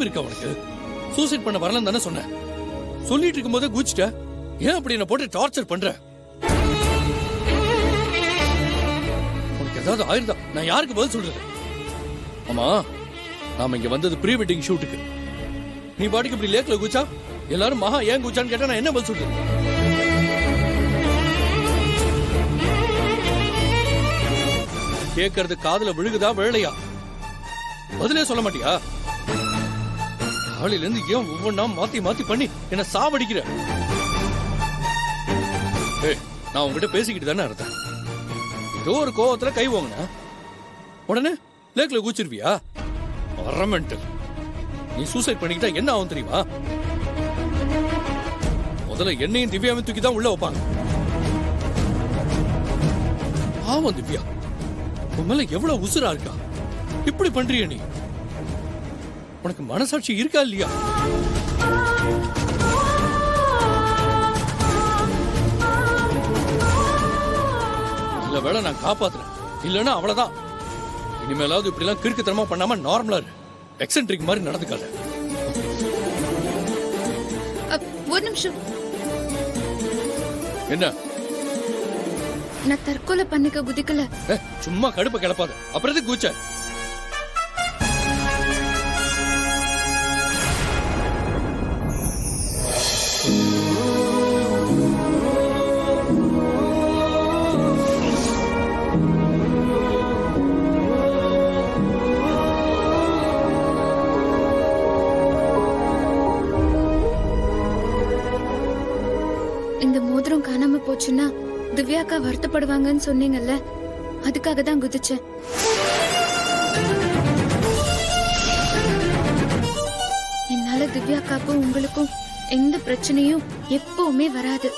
அறிவு இருக்கா உனக்கு? சூசைட் பண்ண வரலாம் தானே சொன்ன. சொல்லிட்டு இருக்கும் போதே குதிச்சிட்ட. ஏன் அப்படி என்ன போட்டு டார்ச்சர் பண்ற? உனக்கு ஏதாவது ஆயிருந்தா நான் யாருக்கு பதில் சொல்றது? ஆமா, நாம இங்க வந்தது ப்ரீ வெட்டிங் ஷூட்டுக்கு. நீ பாட்டுக்கு இப்படி லேக்ல குச்சா எல்லாரும் மகா ஏன் குச்சான்னு கேட்டா நான் என்ன பதில் சொல்றது? கேட்கறது காதுல விழுகுதா விழலையா? பதிலே சொல்ல மாட்டியா? காலையில இருந்து ஏன் ஒவ்வொன்னா மாத்தி மாத்தி பண்ணி என்ன சாவடிக்கிற? நான் உங்ககிட்ட பேசிக்கிட்டு தானே இருந்தேன். ஏதோ ஒரு கோவத்துல கை வாங்கின உடனே லேக்ல குச்சிருவியா? வரமெண்ட். நீ சூசைட் பண்ணிக்கிட்டா என்ன ஆகும் தெரியுமா? முதல்ல என்னையும் திவ்யாவையும் தூக்கி தான் உள்ள வைப்பாங்க. ஆமா திவ்யா, உன் மேல எவ்வளவு உசுரா இருக்கா. இப்படி பண்றிய நீ? உனக்கு மனசாட்சி இருக்கா இல்லையா? இல்ல வேலை நான் காப்பாத்துறேன், இல்லன்னா அவ்வளவுதான். இனிமேலாவது இப்படி எல்லாம் கிறுக்குத்தனமா பண்ணாம நார்மலா இரு. எக்ஸென்ட்ரிக் மாதிரி நடந்துக்காத. ஒரு நிமிஷம். என்ன? நான் தற்கொலை பண்ணிக்க குதிக்கல. சும்மா கடுப்ப கிளப்பாத. அப்புறம் எதுக்கு கூச்ச? இந்த மோதிரம் காணாம போச்சுன்னா திவ்யாக்கா வருத்தப்படுவாங்கன்னு சொன்னீங்கல்ல, அதுக்காக தான் குதிச்சேன். என்னால திவ்யாக்காக்கும் உங்களுக்கும் எந்த பிரச்சனையும் எப்பவுமே வராது.